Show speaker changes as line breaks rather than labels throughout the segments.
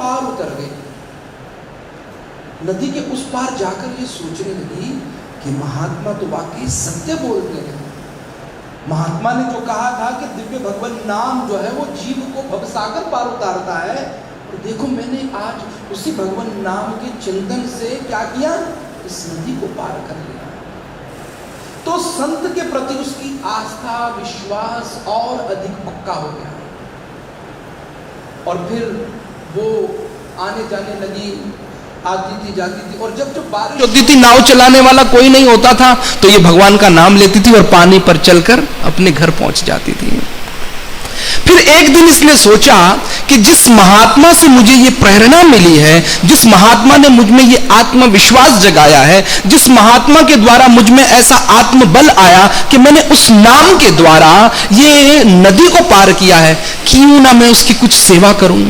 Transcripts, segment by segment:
पार उतर गई। नदी के उस पार जाकर ये सोचने लगी कि महात्मा तो वाकई सत्य बोलते हैं। महात्मा ने जो कहा था कि दिव्य भगवान नाम जो है वो जीव को भवसागर पार उतारता है, और देखो मैंने आज उसी भगवान नाम के चिंतन से क्या किया, इस नदी को पार कर लिया। तो संत के प्रति उसकी आस्था विश्वास और अधिक पक्का हो गया, और फिर वो आने जाने लगी, आती थी जाती थी, और जब बारिश होती थी नाव चलाने वाला कोई नहीं होता था तो ये भगवान का नाम लेती थी और पानी पर चलकर अपने घर पहुंच जाती थी। फिर एक दिन इसने सोचा कि जिस महात्मा से मुझे ये प्रेरणा मिली है, जिस महात्मा ने मुझ में ये आत्मविश्वास जगाया है, जिस महात्मा के द्वारा मुझ में ऐसा आत्मबल आया कि मैंने उस नाम के द्वारा ये नदी को पार किया है, क्यों ना मैं उसकी कुछ सेवा करूं।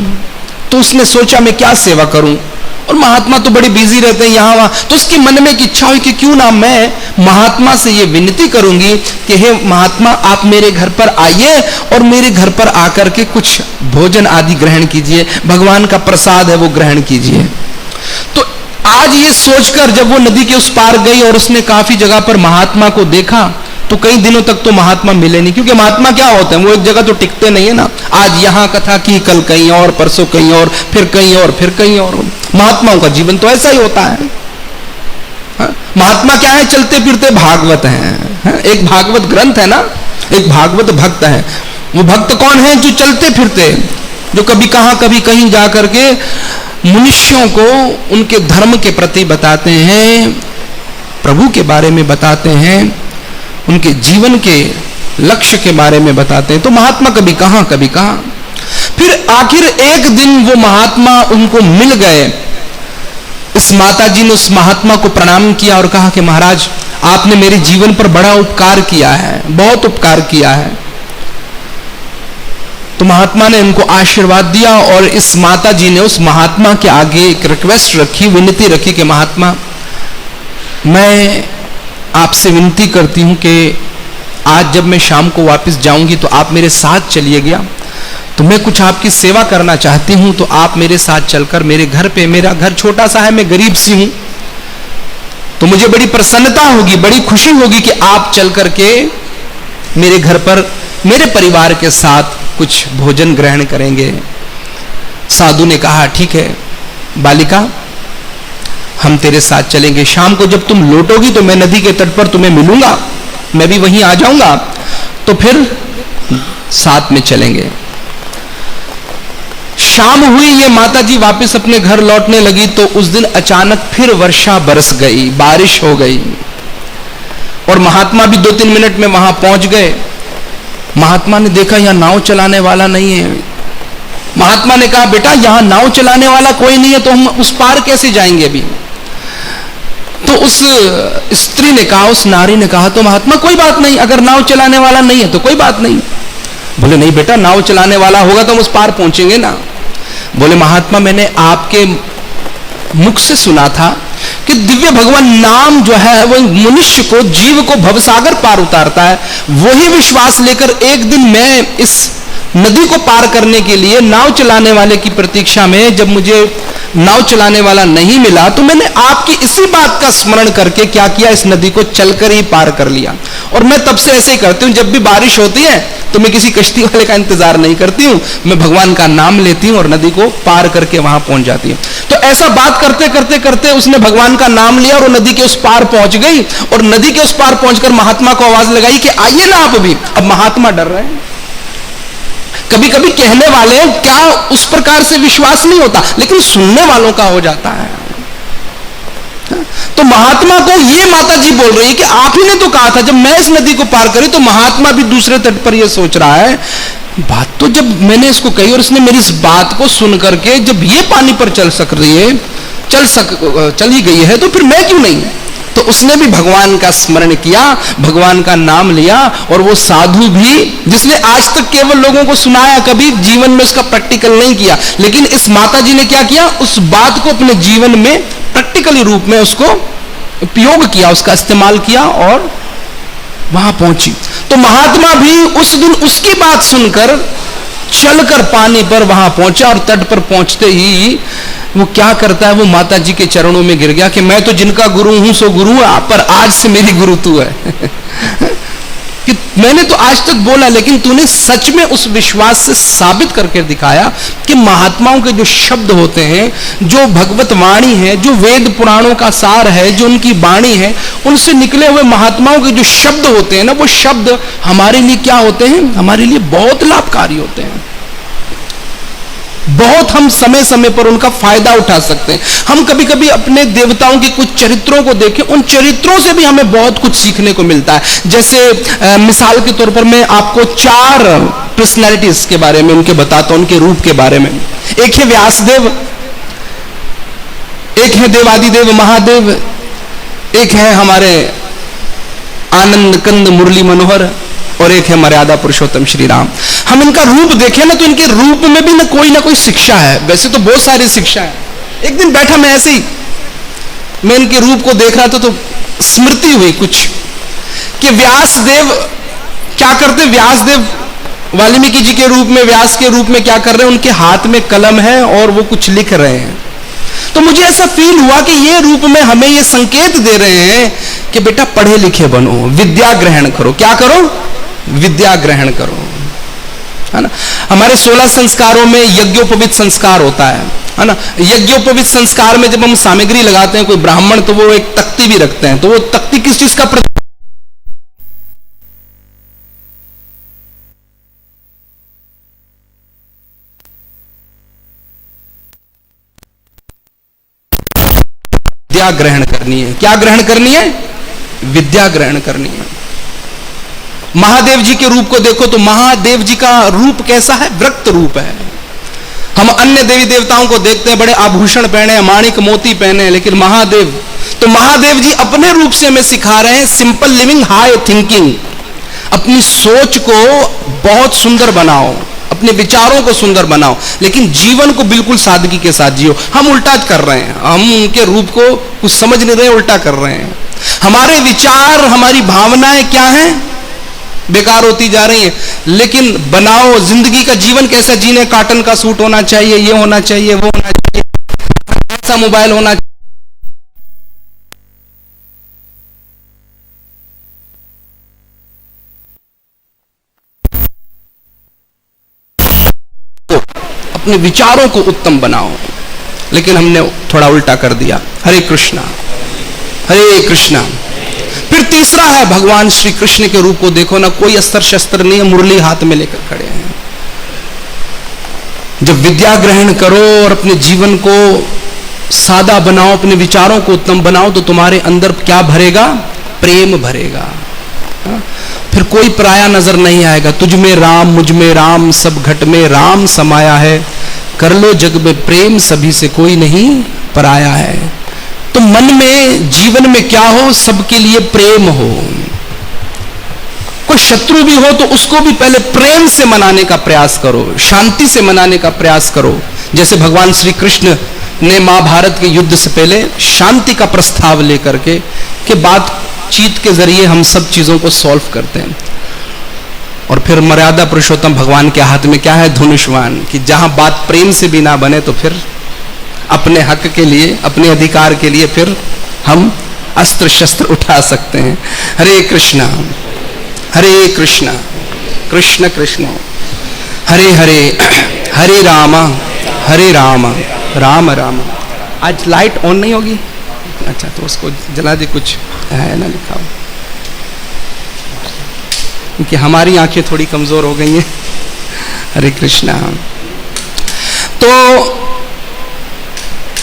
तो उसने सोचा मैं क्या सेवा करूं, और महात्मा तो बड़े बिजी रहते हैं यहाँ वहां, तो उसके मन में एक इच्छा हुई कि क्यों ना मैं महात्मा से ये विनती करूंगी कि हे महात्मा आप मेरे घर पर आइए और मेरे घर पर आकर के कुछ भोजन आदि ग्रहण कीजिए, भगवान का प्रसाद है वो ग्रहण कीजिए। तो आज ये सोचकर जब वो नदी के उस पार गई और उसने काफी जगह पर महात्मा को देखा, तो कई दिनों तक तो महात्मा मिले नहीं, क्योंकि महात्मा क्या होते हैं, वो एक जगह तो टिकते नहीं है ना। आज यहाँ कथा की, कल कहीं और, परसों कहीं और, फिर कहीं और, फिर कहीं और। महात्माओं का जीवन तो ऐसा ही होता है। महात्मा क्या है, चलते फिरते भागवत हैं। एक भागवत ग्रंथ है ना, एक भागवत भक्त है। वो भक्त कौन है, जो चलते फिरते, जो कभी कहां कभी कहीं जा करके मनुष्यों को उनके धर्म के प्रति बताते हैं, प्रभु के बारे में बताते हैं, उनके जीवन के लक्ष्य के बारे में बताते हैं। तो महात्मा कभी कहां कभी कहां। फिर आखिर एक दिन वो महात्मा उनको मिल गए। इस माता जी ने उस महात्मा को प्रणाम किया और कहा कि महाराज आपने मेरे जीवन पर बड़ा उपकार किया है, बहुत उपकार किया है। तो महात्मा ने उनको आशीर्वाद दिया, और इस माता जी ने उस महात्मा के आगे एक रिक्वेस्ट रखी, विनती रखी कि महात्मा मैं आपसे विनती करती हूं कि आज जब मैं शाम को वापस जाऊंगी तो आप मेरे साथ चलिए गया, तो मैं कुछ आपकी सेवा करना चाहती हूं, तो आप मेरे साथ चलकर मेरे घर पे, मेरा घर छोटा सा है, मैं गरीब सी हूं, तो मुझे बड़ी प्रसन्नता होगी, बड़ी खुशी होगी कि आप चल करके मेरे घर पर मेरे परिवार के साथ कुछ भोजन ग्रहण करेंगे। साधु ने कहा ठीक है बालिका, हम तेरे साथ चलेंगे, शाम को जब तुम लौटोगी तो मैं नदी के तट पर तुम्हें मिलूंगा, मैं भी वहीं आ जाऊंगा, तो फिर साथ में चलेंगे। शाम हुई, ये माता जी वापस अपने घर लौटने लगी, तो उस दिन अचानक फिर वर्षा बरस गई, बारिश हो गई, और महात्मा भी 2-3 मिनट में वहां पहुंच गए। महात्मा ने देखा यहां नाव चलाने वाला नहीं है। महात्मा ने कहा बेटा यहां नाव चलाने वाला कोई नहीं है, तो हम उस पार कैसे जाएंगे अभी। तो उस स्त्री ने कहा, उस नारी ने कहा, तो महात्मा कोई बात नहीं, अगर नाव चलाने वाला नहीं है तो कोई बात नहीं। बोले नहीं बेटा नाव चलाने वाला होगा तो हम उस पार पहुंचेंगे ना। बोले महात्मा मैंने आपके मुख से सुना था कि दिव्य भगवान नाम जो है वो मनुष्य को, जीव को भवसागर पार उतारता है। वही विश्वास लेकर एक दिन मैं इस नदी को पार करने के लिए नाव चलाने वाले की प्रतीक्षा में, जब मुझे नाव चलाने वाला नहीं मिला तो मैंने आपकी इसी बात का स्मरण करके क्या किया, इस नदी को चलकर ही पार कर लिया। और मैं तब से ऐसे ही करती हूँ, जब भी बारिश होती है तो मैं किसी कश्ती वाले का इंतजार नहीं करती हूँ, मैं भगवान का नाम लेती हूँ और नदी को पार करके वहां पहुंच जाती हूँ। तो ऐसा बात करते करते करते उसने भगवान का नाम लिया और वो नदी के उस पार पहुंच गई, और नदी के उस पार पहुंचकर महात्मा को आवाज लगाई कि आइए ना आप भी। अब महात्मा डर रहे हैं। कभी कभी कहने वाले क्या उस प्रकार से विश्वास नहीं होता, लेकिन सुनने वालों का हो जाता है। तो महात्मा को ये माता जी बोल रही है कि आप ही ने तो कहा था जब मैं इस नदी को पार करी, तो महात्मा भी दूसरे तट पर ये सोच रहा है, बात तो जब मैंने इसको कही और इसने मेरी इस बात को सुन करके जब ये पानी पर चल ही गई है, तो फिर मैं क्यों नहीं। तो उसने भी भगवान का स्मरण किया, भगवान का नाम लिया, और वो साधु भी जिसने आज तक केवल लोगों को सुनाया, कभी जीवन में उसका प्रैक्टिकल नहीं किया, लेकिन इस माता जी ने क्या किया, उस बात को अपने जीवन में प्रैक्टिकली रूप में उसको उपयोग किया, उसका इस्तेमाल किया और वहां पहुंची। तो महात्मा भी उस दिन उसकी बात सुनकर चलकर पानी पर वहां पहुंचा और तट पर पहुंचते ही वो क्या करता है, वो माता जी के चरणों में गिर गया कि मैं तो जिनका गुरु हूं सो गुरु है, पर आज से मेरी गुरु तू है। कि मैंने तो आज तक बोला, लेकिन तूने सच में उस विश्वास से साबित करके दिखाया कि महात्माओं के जो शब्द होते हैं, जो भगवत वाणी है, जो वेद पुराणों का सार है, जो उनकी वाणी है, उनसे निकले हुए महात्माओं के जो शब्द होते हैं ना, वो शब्द हमारे लिए क्या होते हैं, हमारे लिए बहुत लाभकारी होते हैं। बहुत हम समय समय पर उनका फायदा उठा सकते हैं। हम कभी कभी अपने देवताओं के कुछ चरित्रों को देखें, उन चरित्रों से भी हमें बहुत कुछ सीखने को मिलता है। जैसे मिसाल के तौर पर मैं आपको 4 पर्सनैलिटीज के बारे में उनके बताता हूं, उनके रूप के बारे में। एक है व्यासदेव, एक है देवादिदेव महादेव, एक है हमारे आनंद कंद मुरली मनोहर, और एक है मर्यादा पुरुषोत्तम श्री राम। हम इनका रूप देखें ना, तो इनके रूप में भी ना कोई शिक्षा है। वैसे तो बहुत सारी शिक्षा है। एक दिन बैठा मैं ऐसे ही, मैं इनके रूप को देख रहा था तो स्मृति हुई कुछ कि व्यासदेव क्या करते, व्यासदेव वाल्मीकि जी के रूप में, व्यास के रूप में क्या कर रहे हैं, उनके हाथ में कलम है और वो कुछ लिख रहे हैं। तो मुझे ऐसा फील हुआ कि ये रूप में हमें ये संकेत दे रहे हैं कि बेटा पढ़े लिखे बनो, विद्या ग्रहण करो। क्या करो, विद्या ग्रहण करो, है ना। हमारे 16 संस्कारों में यज्ञोपवीत संस्कार होता है ना। यज्ञोपवीत संस्कार में जब हम सामग्री लगाते हैं, कोई ब्राह्मण, तो वो एक तख्ती भी रखते हैं। तो वो तख्ती किस चीज का विद्या ग्रहण करनी है। क्या ग्रहण करनी है, विद्या ग्रहण करनी है। महादेव जी के रूप को देखो तो महादेव जी का रूप कैसा है, वृक्त रूप है। हम अन्य देवी देवताओं को देखते हैं, बड़े आभूषण पहने, माणिक मोती पहने, लेकिन महादेव, तो महादेव जी अपने रूप से हमें सिखा रहे हैं सिंपल लिविंग, हाई थिंकिंग। अपनी सोच को बहुत सुंदर बनाओ, अपने विचारों को सुंदर बनाओ, लेकिन जीवन को बिल्कुल सादगी के साथ जियो। हम उल्टा कर रहे हैं, हम उनके रूप को कुछ समझ नहीं रहे, उल्टा कर रहे हैं। हमारे विचार, हमारी भावनाएं क्या हैं, बेकार होती जा रही है। लेकिन बनाओ जिंदगी का, जीवन कैसा जीने, कॉटन का सूट होना चाहिए, ये होना चाहिए, वो होना चाहिए, ऐसा मोबाइल होना चाहिए। तो अपने विचारों को उत्तम बनाओ, लेकिन हमने थोड़ा उल्टा कर दिया। हरे कृष्णा, हरे कृष्णा। फिर तीसरा है, भगवान श्री कृष्ण के रूप को देखो ना, कोई अस्त्र शस्त्र नहीं है, मुरली हाथ में लेकर खड़े हैं। जब विद्या ग्रहण करो और अपने जीवन को सादा बनाओ, अपने विचारों को उत्तम बनाओ, तो तुम्हारे अंदर क्या भरेगा, प्रेम भरेगा। फिर कोई पराया नजर नहीं आएगा। तुझ में राम, मुझ में राम, सब घट में राम समाया है, कर लो जग में प्रेम, सभी से कोई नहीं पराया है। तो मन में, जीवन में क्या हो, सबके लिए प्रेम हो। कोई शत्रु भी हो तो उसको भी पहले प्रेम से मनाने का प्रयास करो, शांति से मनाने का प्रयास करो। जैसे भगवान श्री कृष्ण ने महाभारत के युद्ध से पहले शांति का प्रस्ताव लेकर के बातचीत के जरिए हम सब चीजों को सॉल्व करते हैं। और फिर मर्यादा पुरुषोत्तम भगवान के हाथ में क्या है, धनुष्वान, कि जहां बात प्रेम से भी ना बने तो फिर अपने हक के लिए, अपने अधिकार के लिए फिर हम अस्त्र शस्त्र उठा सकते हैं। हरे कृष्णा, हरे कृष्णा, कृष्ण कृष्ण हरे हरे, हरे राम, हरे राम, राम राम। आज लाइट ऑन नहीं होगी, अच्छा तो उसको जला दे, कुछ है ना लिखा हो, क्योंकि हमारी आंखें थोड़ी कमजोर हो गई हैं। हरे कृष्णा। तो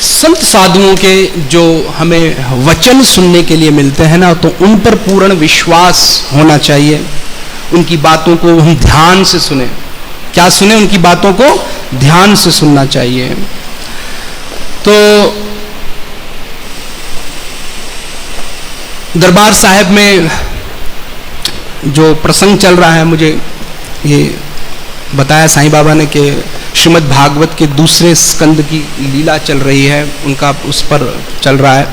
संत साधुओं के जो हमें वचन सुनने के लिए मिलते हैं ना, तो उन पर पूर्ण विश्वास होना चाहिए। उनकी बातों को हम ध्यान से सुने। क्या सुने, उनकी बातों को ध्यान से सुनना चाहिए। तो दरबार साहिब में जो प्रसंग चल रहा है, मुझे ये बताया साईं बाबा ने कि श्रीमद् भागवत के दूसरे स्कंद की लीला चल रही है, उनका उस पर चल रहा है।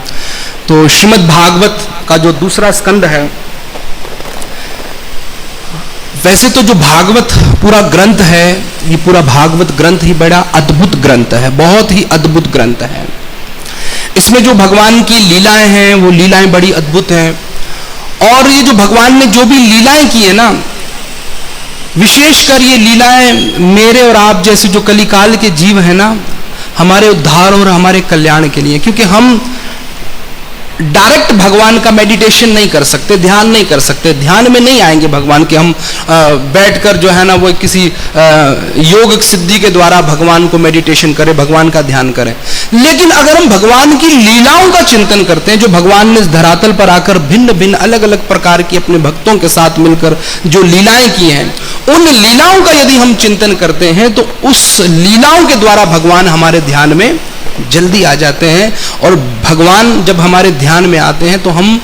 तो श्रीमद् भागवत का जो दूसरा स्कंद है वैसे तो जो भागवत पूरा ग्रंथ है, ये पूरा भागवत ग्रंथ ही बड़ा अद्भुत ग्रंथ है, बहुत ही अद्भुत ग्रंथ है। इसमें जो भगवान की लीलाएं हैं वो लीलाएं बड़ी अद्भुत हैं। और ये जो भगवान ने जो भी लीलाएं की है ना, विशेषकर ये लीलाएं मेरे और आप जैसे जो कलिकाल के जीव हैं ना, हमारे उद्धार और हमारे कल्याण के लिए। क्योंकि हम डायरेक्ट भगवान का मेडिटेशन नहीं कर सकते, ध्यान नहीं कर सकते, ध्यान में नहीं आएंगे भगवान के। हम बैठकर जो है ना वो किसी योग सिद्धि के द्वारा भगवान को मेडिटेशन करें, भगवान का ध्यान करें। लेकिन अगर हम भगवान की लीलाओं का चिंतन करते हैं, जो भगवान ने इस धरातल पर आकर भिन्न भिन्न अलग अलग प्रकार की अपने भक्तों के साथ मिलकर जो लीलाएं की हैं, उन लीलाओं का यदि हम चिंतन करते हैं तो उस लीलाओं के द्वारा भगवान हमारे ध्यान में जल्दी आ जाते हैं। और भगवान जब हमारे ध्यान में आते हैं तो हम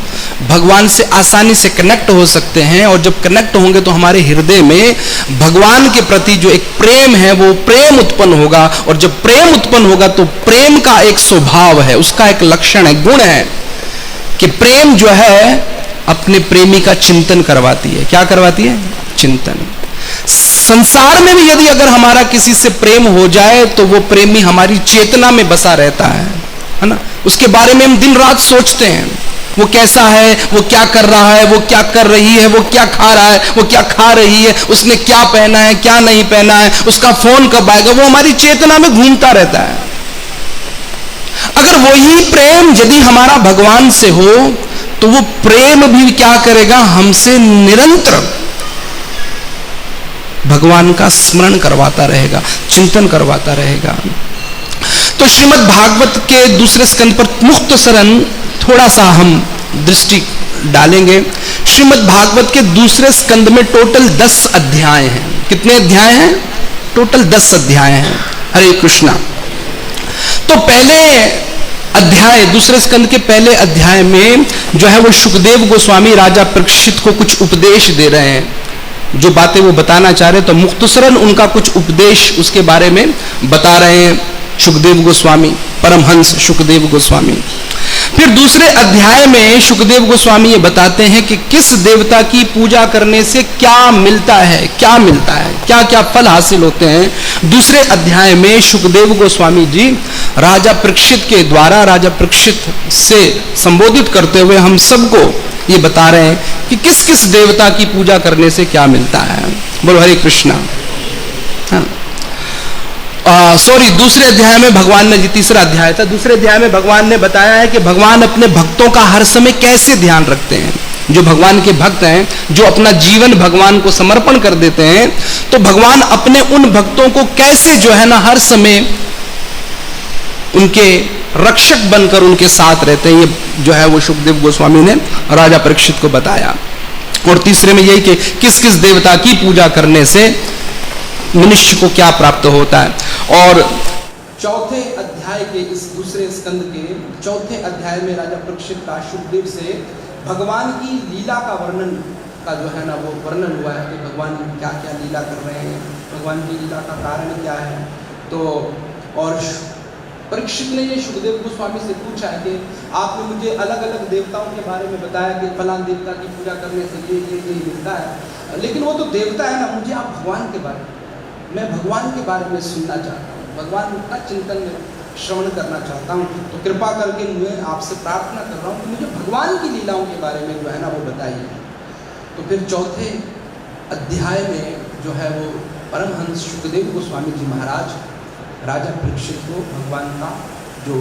भगवान से आसानी से कनेक्ट हो सकते हैं। और जब कनेक्ट होंगे तो हमारे हृदय में भगवान के प्रति जो एक प्रेम है वो प्रेम उत्पन्न होगा। और जब प्रेम उत्पन्न होगा तो प्रेम का एक स्वभाव है, उसका एक लक्षण है, गुण है कि प्रेम जो है अपने प्रेमी का चिंतन करवाती है। क्या करवाती है? चिंतन। संसार में भी यदि अगर हमारा किसी से प्रेम हो जाए तो वो प्रेमी हमारी चेतना में बसा रहता है ना। उसके बारे में हम दिन रात सोचते हैं, वो कैसा है, वो क्या कर रहा है, वो क्या कर रही है, वो क्या खा रहा है, वो क्या खा रही है, उसने क्या पहना है, क्या नहीं पहना है, उसका फोन कब आएगा, वो हमारी चेतना में घूमता रहता है। अगर वही प्रेम यदि हमारा भगवान से हो तो वो प्रेम भी क्या करेगा, हमसे निरंतर भगवान का स्मरण करवाता रहेगा, चिंतन करवाता रहेगा। तो श्रीमद् भागवत के दूसरे स्कंद पर मुख्तसरन थोड़ा सा हम दृष्टि डालेंगे। श्रीमद् भागवत के दूसरे स्कंद में टोटल 10 अध्याय हैं। कितने अध्याय हैं? टोटल 10 अध्याय हैं। हरे कृष्णा। तो पहले अध्याय, दूसरे स्कंद के पहले अध्याय में जो है वो शुकदेव गोस्वामी राजा परीक्षित को कुछ उपदेश दे रहे हैं, जो बातें वो बताना चाह रहे, तो मुख्तसरन उनका कुछ उपदेश उसके बारे में बता रहे हैं शुकदेव गोस्वामी, परमहंस शुकदेव गोस्वामी। फिर दूसरे अध्याय में शुकदेव गोस्वामी ये बताते हैं कि किस देवता की पूजा करने से क्या मिलता है, क्या मिलता है, क्या क्या फल हासिल होते हैं। दूसरे अध्याय में शुकदेव गोस्वामी जी राजा परीक्षित के द्वारा राजा परीक्षित से संबोधित करते हुए हम सबको ये बता रहे हैं कि किस किस देवता की पूजा करने से क्या मिलता है। बोलो हरे कृष्णा। सॉरी, दूसरे अध्याय में भगवान ने, तीसरा अध्याय था, दूसरे अध्याय में भगवान ने बताया है कि भगवान अपने भक्तों का हर समय कैसे ध्यान रखते हैं। जो भगवान के भक्त हैं, जो अपना जीवन भगवान को समर्पण कर देते हैं, तो भगवान अपने उन भक्तों को कैसे जो है ना हर समय उनके रक्षक बनकर उनके साथ रहते हैं। ये जो है वो शुकदेव गोस्वामी ने राजा परीक्षित को बताया। और तीसरे में यही कि किस किस देवता की पूजा करने से मनुष्य को क्या प्राप्त होता है। और चौथे अध्याय के इस दूसरे स्कंद के चौथे अध्याय में राजा परीक्षित का शुकदेव से भगवान की लीला का वर्णन का जो है ना वो वर्णन हुआ है कि भगवान क्या क्या लीला कर रहे हैं, भगवान की लीला का कारण क्या है। तो और परीक्षित ने ये शुकदेव गोस्वामी से पूछा है कि आपने मुझे अलग अलग देवताओं के बारे में बताया कि फलां देवता की पूजा करने से ये मिलता है, लेकिन वो तो देवता है ना, मुझे आप भगवान के बारे में, मैं भगवान के बारे में सुनना चाहता हूँ, भगवान का चिंतन में श्रवण करना चाहता हूँ। तो कृपा करके मैं आपसे प्रार्थना कर रहा हूँ कि मुझे भगवान की लीलाओं के बारे में जो है ना वो बताइए। तो फिर चौथे अध्याय में जो है वो परमहंस शुकदेव गोस्वामी जी महाराज राजा परीक्षित को भगवान का जो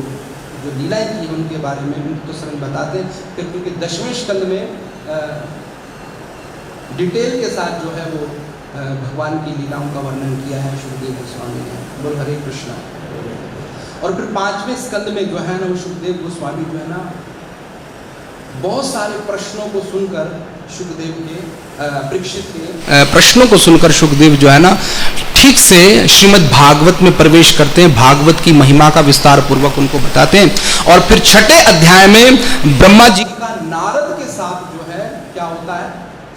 लीलाएं की उनके बारे में मुख्तसरन बताते हैं। फिर क्योंकि 10वें स्कंद में डिटेल के साथ जो है वो भगवान की लीलाओं का वर्णन किया है शुकदेव गोस्वामी ने। बोल हरे कृष्णा। और फिर 5वें स्कंद में जो है ना वो शुकदेव गोस्वामी जो है ना बहुत सारे प्रश्नों को सुनकर शुकदेव के परीक्षित के प्रश्नों को सुनकर शुकदेव जो है ना ठीक से श्रीमद् भागवत में प्रवेश करते हैं, भागवत की महिमा का विस्तार पूर्वक उनको बताते हैं। और फिर 6ठे अध्याय में ब्रह्मा जी का नारद के साथ जो है क्या होता है,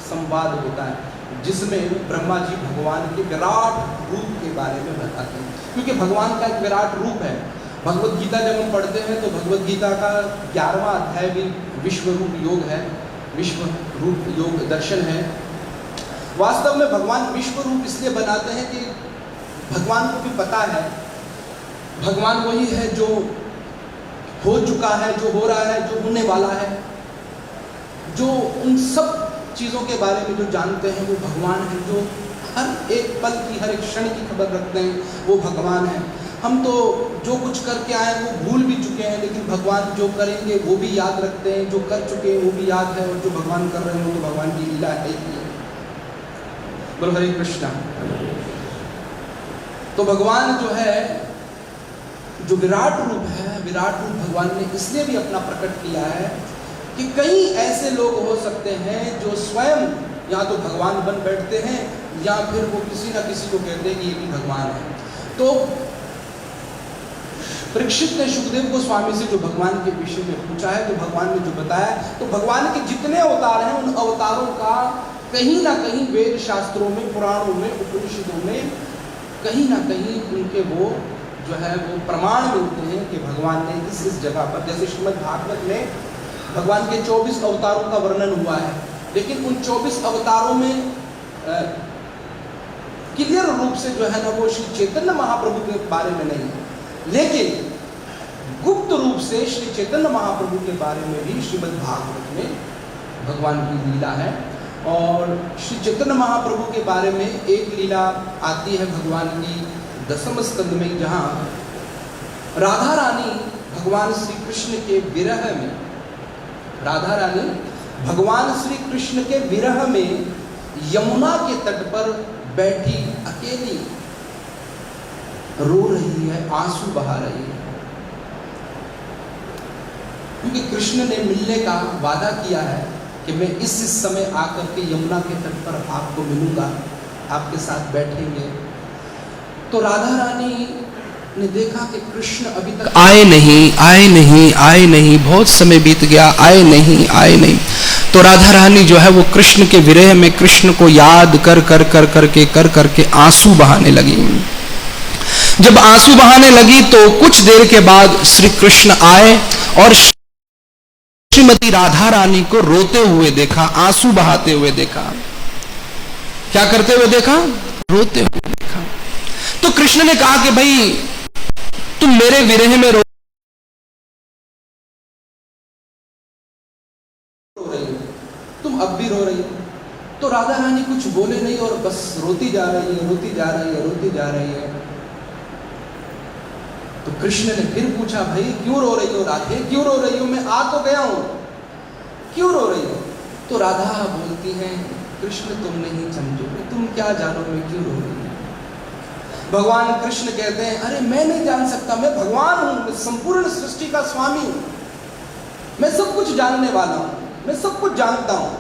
संवाद होता है, जिसमें ब्रह्मा जी भगवान के विराट रूप के बारे में बताते हैं। क्योंकि भगवान का एक विराट रूप है। भगवत गीता जब हम पढ़ते हैं तो भगवत गीता का 11वां अध्याय भी विश्व रूप योग है, विश्व रूप योग दर्शन है। वास्तव में भगवान विश्व रूप इसलिए बनाते हैं कि भगवान को भी पता है भगवान वही है जो हो चुका है, जो हो रहा है, जो होने वाला है, जो उन सब चीज़ों के बारे में जो जानते हैं वो भगवान है, जो हर एक पल की हर एक क्षण की खबर रखते हैं वो भगवान है। हम तो जो कुछ करके आए वो भूल भी चुके हैं, लेकिन भगवान जो करेंगे वो भी याद रखते हैं, जो कर चुके हैं वो भी याद है, और जो भगवान कर रहे हैं वो तो भगवान की लीला है ही। बोलो हरे कृष्णा। तो भगवान जो है, जो विराट रूप है, विराट रूप भगवान ने इसलिए भी अपना प्रकट किया है कि कई ऐसे लोग हो सकते हैं जो स्वयं या तो भगवान बन बैठते हैं या फिर वो किसी ना किसी को कहते हैं कि ये भी भगवान है। तो परीक्षित ने सुखदेव गोस्वामी से जो भगवान के विषय में पूछा है, तो भगवान ने जो बताया, तो भगवान के जितने अवतार हैं उन अवतारों का कहीं ना कहीं वेद शास्त्रों में, पुराणों में, उपनिषदों में कहीं ना कहीं उनके वो जो है वो प्रमाण मिलते हैं कि भगवान ने इस जगह पर, जैसे श्रीमद् भागवत में भगवान के 24 अवतारों का वर्णन हुआ है, लेकिन उन 24 अवतारों में क्लियर रूप से जो है ना वो श्री चैतन्य महाप्रभु के बारे में नहीं है, लेकिन गुप्त रूप से श्री चैतन्य महाप्रभु के बारे में भी श्रीमद् भागवत में भगवान की लीला है। और श्री चैतन्य महाप्रभु के बारे में एक लीला आती है भगवान की 10वें स्कंद में, जहाँ राधा रानी भगवान श्री कृष्ण के विरह में, राधा रानी भगवान श्री कृष्ण के विरह में यमुना के तट पर बैठी अकेली रो रही है, आंसू बहा रही है, क्योंकि कृष्ण ने मिलने का वादा किया है कि मैं इस समय आकर के यमुना के तट पर आपको मिलूंगा, आपके साथ बैठेंगे। तो राधा रानी ने देखा कि कृष्ण अभी तक आए नहीं, बहुत समय बीत गया, आए नहीं। तो राधा रानी जो है वो कृष्ण के विरह में कृष्ण को याद कर करके आंसू बहाने लगी। जब आंसू बहाने लगी तो कुछ देर के बाद श्री कृष्ण आए और श्रीमती राधा रानी को रोते हुए देखा, आंसू बहाते हुए देखा। क्या करते हुए देखा? रोते हुए देखा। तो कृष्ण ने कहा कि भाई तुम मेरे विरह में रो रही हो, तुम अब भी रो रही हो। तो राधा रानी कुछ बोले नहीं और बस रोती जा रही है। तो कृष्ण ने फिर पूछा, भाई क्यों रो रही हो राधे, क्यों रो रही हो? मैं आ तो गया हूं, क्यों रो रही हो? तो राधा बोलती है, कृष्ण तुम नहीं समझोगे, तुम क्या जानो मैं क्यों रो रही हूं। भगवान कृष्ण कहते हैं, अरे मैं नहीं जान सकता, मैं भगवान हूं, मैं संपूर्ण सृष्टि का स्वामी हूं, मैं सब कुछ जानने वाला हूं, मैं सब कुछ जानता हूं।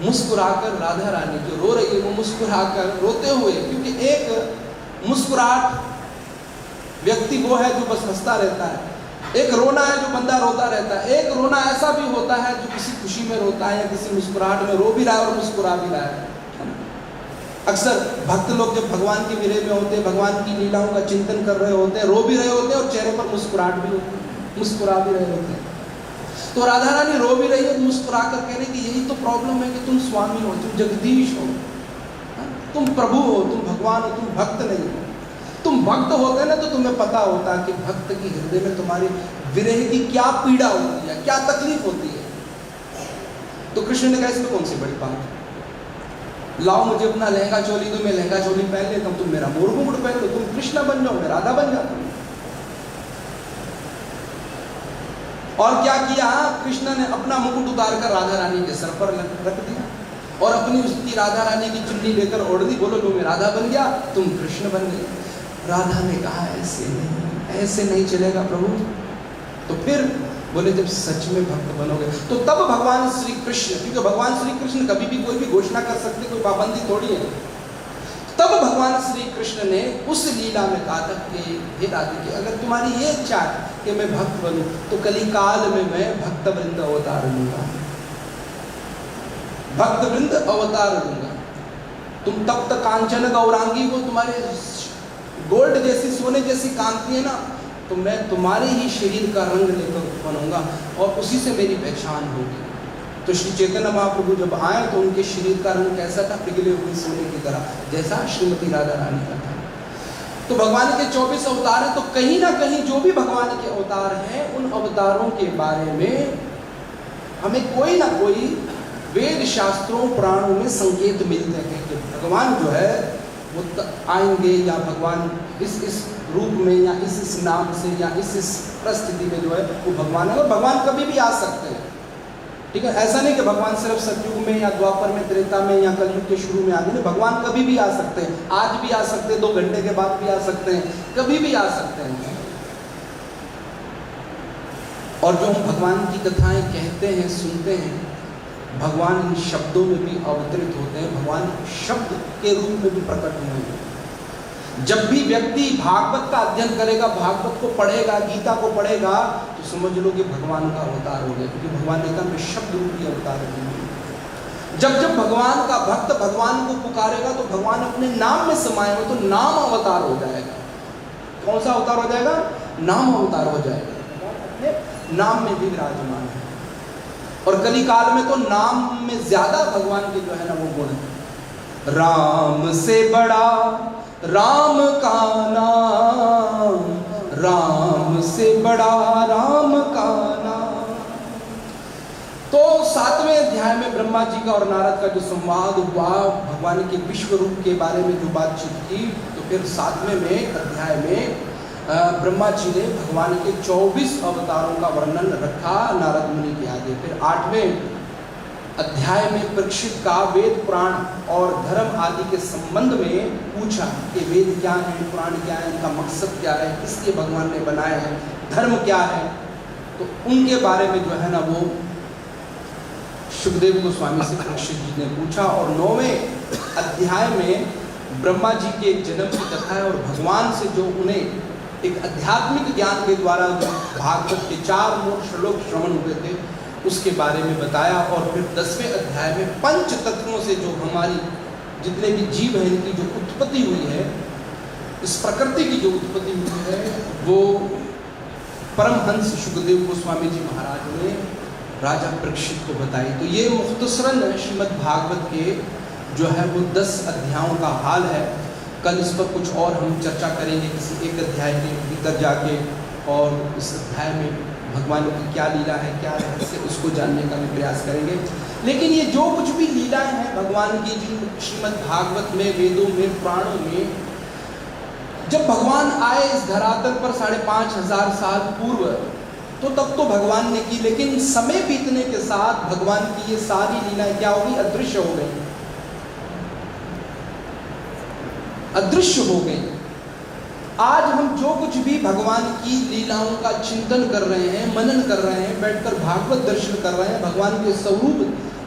मुस्कुराकर राधा रानी जो रो रही है वो मुस्कुराकर रोते हुए, क्योंकि एक मुस्कुराहट व्यक्ति वो है जो बस हंसता रहता है, एक रोना है जो बंदा रोता रहता है, एक रोना ऐसा भी होता है जो किसी खुशी में रोता है या किसी मुस्कुराहट में रो भी रहा है और मुस्कुरा भी रहा है। अक्सर भक्त लोग जब भगवान के विरह में होते हैं, भगवान की लीलाओं का चिंतन कर रहे होते हैं, रो भी रहे होते हैं और चेहरे पर मुस्कुराहट भी होती है, मुस्कुरा भी रहे होते हैं। तो राधा रानी रो भी रही है, मुस्कुरा कर कह रही कि यही तो प्रॉब्लम है कि तुम स्वामी हो, तुम जगदीश हो, तुम प्रभु हो, तुम भगवान हो, तुम भक्त नहीं हो। तुम भक्त होते ना तो तुम्हें पता होता कि भक्त की हृदय में तुम्हारी विरह की क्या पीड़ा होती है, क्या तकलीफ होती है। तो कृष्ण ने कहा इसमें कौन सी बड़ी बात है, लाओ मुझे अपना लहंगा चोली दो, मैं लहंगा चोली पहन लेता हूं, तुम मेरा मोर मुकुट पहन लो, तुम कृष्ण बन जाओ, मैं राधा बन जाता हूं। और क्या किया, कृष्ण ने अपना मुकुट उतार कर राधा रानी के सर पर रख दिया और अपनी उसकी राधा रानी की चुन्नी लेकर ओढ़ दी। बोलो लो मैं राधा बन गया, तुम कृष्ण बन गए। राधा ने कहा ऐसे नहीं चलेगा प्रभु। तो फिर बोले जब सच में भक्त बनोगे तो तब भगवान श्री कृष्ण, क्योंकि भगवान श्री कृष्ण कभी भी कोई भी घोषणा कर सकते, कोई पाबंदी थोड़ी है। तब भगवान श्री कृष्ण ने उस लीला में कहा था कि हे राधे कि अगर तुम्हारी ये इच्छा है कि मैं भक्त बनूं तो कलिकाल में मैं भक्त वृंद अवतार लूंगा, भक्त वृंद अवतार लूंगा। तुम तप्त कांचन गौरांगी को, तुम्हारे गोल्ड जैसी सोने जैसी कांति है ना, तो मैं तुम्हारे ही शरीर का रंग लेकर बनूंगा और उसी से मेरी पहचान होगी। तो श्री चैतन्य महाप्रभु जब आए तो उनके शरीर का रंग कैसा था? पिघले हुए सोने की तरह, जैसा श्रीमती राधा रानी का था। तो भगवान के 24 अवतार हैं, तो कहीं ना कहीं जो भी भगवान के अवतार हैं उन अवतारों के बारे में हमें कोई ना कोई वेद शास्त्रों पुराणों में संकेत मिलते हैं कि भगवान जो है वो आएंगे, या भगवान इस रूप में या इस नाम से या इस परिस्थिति में जो है वो भगवान है। और भगवान कभी भी आ सकते हैं, ठीक है। ऐसा नहीं कि भगवान सिर्फ सतयुग में या द्वापर में, त्रेता में या कलयुग के शुरू में आ गए, भगवान कभी भी आ सकते हैं। आज भी आ सकते हैं, 2 घंटे के बाद भी आ सकते हैं, कभी भी आ सकते हैं। और जो हम भगवान की कथाएं कहते हैं, सुनते हैं, भगवान इन शब्दों में भी अवतरित होते हैं, भगवान शब्द के रूप में भी प्रकट हुए हैं। जब भी व्यक्ति भागवत का अध्ययन करेगा, भागवत को पढ़ेगा, गीता को पढ़ेगा, तो समझ लो कि भगवान का अवतार हो गया, क्योंकि भगवान ने कहा मैं शब्द रूपी अवतार हूँ। जब जब भगवान का भक्त भगवान को पुकारेगा तो भगवान अपने नाम में समाये हो, तो नाम अवतार हो जाएगा। कौन सा अवतार हो जाएगा? नाम अवतार हो जाएगा, नाम में भी विराजमान है। और कली काल में तो नाम में ज्यादा भगवान के जो है ना वो गुण है। राम से बड़ा राम का नाम, राम से बड़ा राम का नाम। तो 7वें अध्याय में ब्रह्मा जी का और नारद का जो संवाद हुआ, भगवान के विश्व रूप के बारे में जो बातचीत की, तो फिर 7वें अध्याय में ब्रह्मा जी ने भगवान के 24 अवतारों का वर्णन रखा नारद मुनि के आगे। फिर 8वें अध्याय में परीक्षित का वेद पुराण और धर्म आदि के संबंध में पूछा कि वेद क्या है, पुराण क्या है, इनका मकसद क्या है, किसके भगवान ने बनाए हैं, धर्म क्या है। तो उनके बारे में जो है ना वो सुखदेव गोस्वामी से परीक्षित जी ने पूछा। और 9वें अध्याय में ब्रह्मा जी के जन्म की कथा है और भगवान से जो उन्हें एक आध्यात्मिक ज्ञान के द्वारा जो भागवत के 4 मूल श्लोक श्रवण हुए थे उसके बारे में बताया। और फिर 10वें अध्याय में पंच तत्वों से जो हमारी जितने भी जीव हैं इनकी जो उत्पत्ति हुई है, इस प्रकृति की जो उत्पत्ति हुई है, वो परमहंस सुखदेव गोस्वामी जी महाराज ने राजा परीक्षित को बताई। तो ये मुख्तसरन श्रीमद् भागवत के जो है वो 10 अध्यायों का हाल है। कल इस पर कुछ और हम चर्चा करेंगे किसी एक अध्याय के भीतर जाके, और इस अध्याय में भगवान की क्या लीला है, क्या रहस्य, उसको जानने का भी प्रयास करेंगे। लेकिन ये जो कुछ भी लीलाएं हैं भगवान की श्रीमद् भागवत में, वेदों में, पुराणों में, जब भगवान आए इस धरातल पर 5500 साल पूर्व, तो तब तो भगवान ने की, लेकिन समय बीतने के साथ भगवान की ये सारी लीलाएं क्या हो गई? अदृश्य हो गई, अदृश्य हो गई। आज हम जो कुछ भी भगवान की लीलाओं का चिंतन कर रहे हैं, मनन कर रहे हैं, बैठकर भागवत दर्शन कर रहे हैं, भगवान के स्वरूप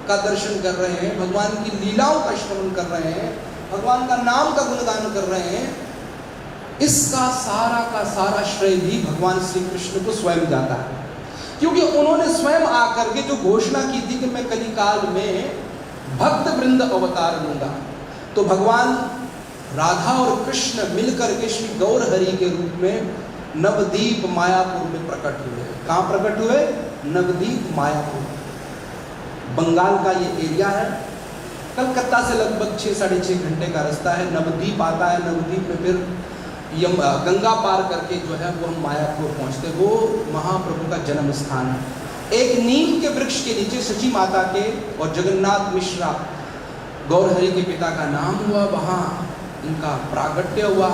का दर्शन कर रहे हैं, भगवान की लीलाओं का श्रवण कर रहे हैं, भगवान का नाम का गुणगान कर रहे हैं, इसका सारा का सारा श्रेय भी भगवान श्री कृष्ण को स्वयं जाता है। क्योंकि उन्होंने स्वयं आकर के जो घोषणा की थी कि मैं कलिकाल में भक्त वृंद अवतार लूंगा, तो भगवान राधा और कृष्ण मिलकर के श्री गौर हरि के रूप में नवदीप मायापुर में प्रकट हुए। कहाँ प्रकट हुए? नवदीप मायापुर, बंगाल का ये एरिया है। कलकत्ता से लगभग 6 साढ़े 6 घंटे का रास्ता है। नवदीप आता है, नवदीप में फिर गंगा पार करके जो है वो हम मायापुर पहुँचते। वो महाप्रभु का जन्म स्थान है। एक नीम के वृक्ष के नीचे सची माता के और जगन्नाथ मिश्रा गौर हरि के पिता का नाम हुआ, वहाँ इनका प्रागट्य हुआ,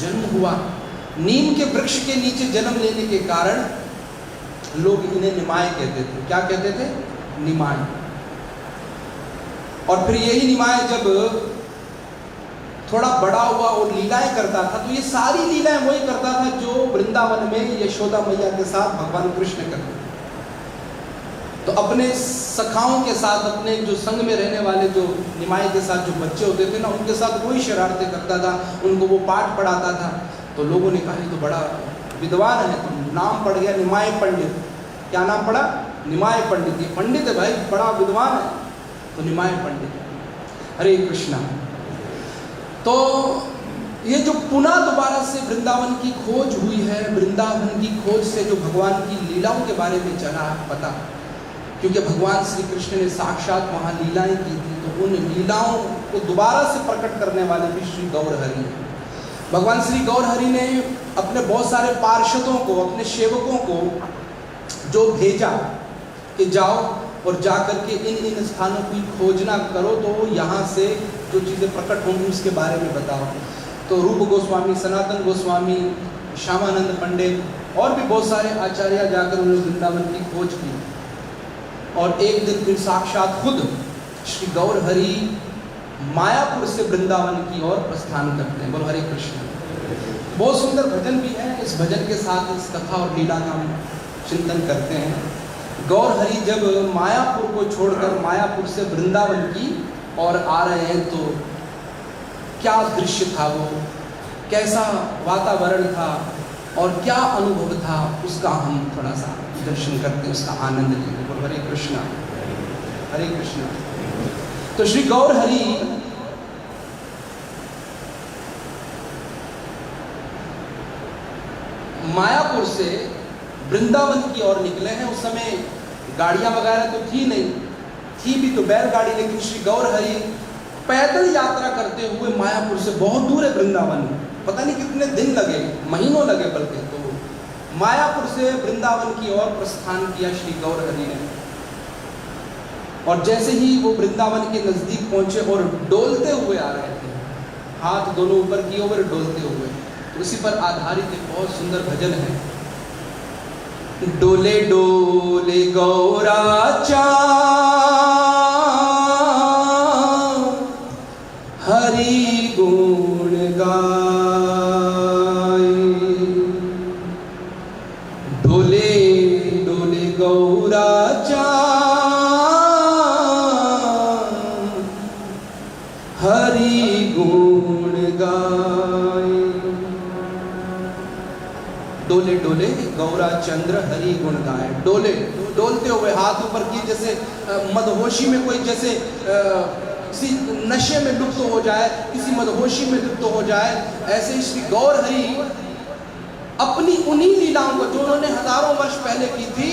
जन्म हुआ। नीम के वृक्ष के नीचे जन्म लेने के कारण लोग इन्हें निमाय कहते थे। क्या कहते थे? निमाय। और फिर यही निमाय जब थोड़ा बड़ा हुआ और लीलाएं करता था, तो ये सारी लीलाएं वही करता था जो वृंदावन में यशोदा मैया के साथ भगवान कृष्ण करते थे। तो अपने सखाओं के साथ, अपने जो संग में रहने वाले जो निमाय के साथ जो बच्चे होते थे ना, उनके साथ वही शरारतें करता था, उनको वो पाठ पढ़ाता था। तो लोगों ने कहा ये तो बड़ा विद्वान है, तो नाम पड़ गया निमाय पंडित। क्या नाम पड़ा? निमाय पंडित। ये पंडित है भाई, बड़ा विद्वान है, तो निमाय पंडित। हरे कृष्णा। तो ये जो पुनः दोबारा से वृंदावन की खोज हुई है, वृंदावन की खोज से जो भगवान की लीलाओं के बारे में चला पता, क्योंकि भगवान श्री कृष्ण ने साक्षात वहाँ लीलाएं की थी, तो उन लीलाओं को दोबारा से प्रकट करने वाले भी श्री गौरहरि हैं। भगवान श्री गौरहरि ने अपने बहुत सारे पार्षदों को, अपने सेवकों को जो भेजा कि जाओ और जा करके इन स्थानों की खोजना करो, तो यहाँ से जो चीज़ें प्रकट होंगी उसके बारे में बताओ। तो रूप गोस्वामी, सनातन गोस्वामी, श्यामानंद पंडित और भी बहुत सारे आचार्य जाकर उन्होंने वृंदावन की खोज की। और एक दिन फिर साक्षात खुद श्री गौरहरि मायापुर से वृंदावन की ओर प्रस्थान करते हैं। बोलो हरे कृष्ण। बहुत सुंदर भजन भी है। इस भजन के साथ इस कथा और लीला का हम चिंतन करते हैं। गौरहरि जब मायापुर को छोड़कर मायापुर से वृंदावन की ओर आ रहे हैं, तो क्या दृश्य था वो, कैसा वातावरण था और क्या अनुभव था, उसका हम थोड़ा सा दर्शन करते हैं, उसका आनंद लेंगे। बोलो हरे कृष्णा, हरे कृष्णा। तो श्री गौरहरि मायापुर से वृंदावन की ओर निकले हैं। उस समय गाड़ियां वगैरह तो थी नहीं, थी भी तो बैलगाड़ी, लेकिन श्री गौरहरि पैदल यात्रा करते हुए मायापुर से, बहुत दूर है वृंदावन, पता नहीं कितने दिन लगे, महीनों लगे बल्कि, तो मायापुर से वृंदावन की ओर प्रस्थान किया श्री गौरहरि ने। और जैसे ही वो वृंदावन के नजदीक पहुंचे और डोलते हुए आ रहे थे, हाथ दोनों ऊपर किए हुए डोलते हुए, तो उसी पर आधारित एक बहुत सुंदर भजन है। डोले डोले गौराचा हरि गुण गाए, डोले डोले गौराचा हरि गुण गाए। डोले डोले गौरा चंद्र हरि गुण गाए। डोले, डोलते हुए हाथ ऊपर किए, जैसे मदहोशी में कोई जैसे किसी नशे में लुप्त हो जाए, किसी मदहोशी में लुप्त हो जाए, ऐसे श्री गौरहरि अपनी उन्हीं लीलाओं को जो उन्होंने हजारों वर्ष पहले की थी,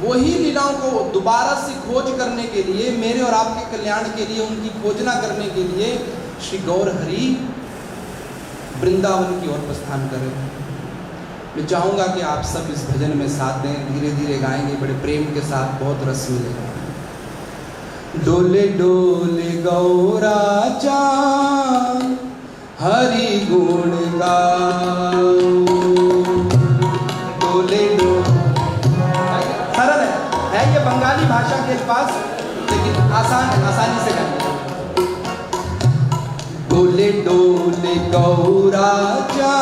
वही लीलाओं को दोबारा से खोज करने के लिए, मेरे और आपके कल्याण के लिए, उनकी खोजना करने के लिए श्री गौरहरि वृंदावन की ओर प्रस्थान करें। मैं चाहूँगा कि आप सब इस भजन में साथ दें, धीरे धीरे गाएंगे, बड़े प्रेम के साथ, बहुत रस मिलेगा। डोले डोले गौराचा हरि गुण गाओ, डोले डोले। सरल है ये बंगाली भाषा के पास, लेकिन आसानी से करें। डोले डोले गौराचा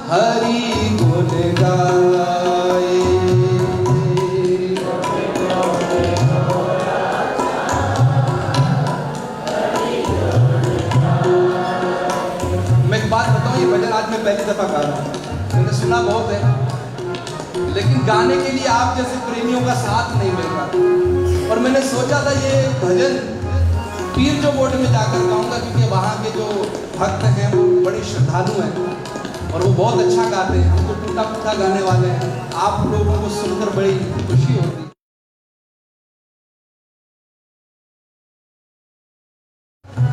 हरि गुण गाए, मैं एक बात बताऊं, ये भजन आज मैं पहली दफा गा रहा हूँ, मैंने सुना बहुत है, लेकिन गाने के लिए आप जैसे प्रेमियों का साथ नहीं मिलता। और मैंने सोचा था ये भजन पीर जो बोर्ड में जाकर गाऊंगा, क्योंकि वहाँ के जो भक्त हैं वो बड़े श्रद्धालु हैं और वो बहुत अच्छा गाते हैं, हम तो टूटा फूटा गाने वाले हैं। आप लोगों को सुनकर बड़ी खुशी होती।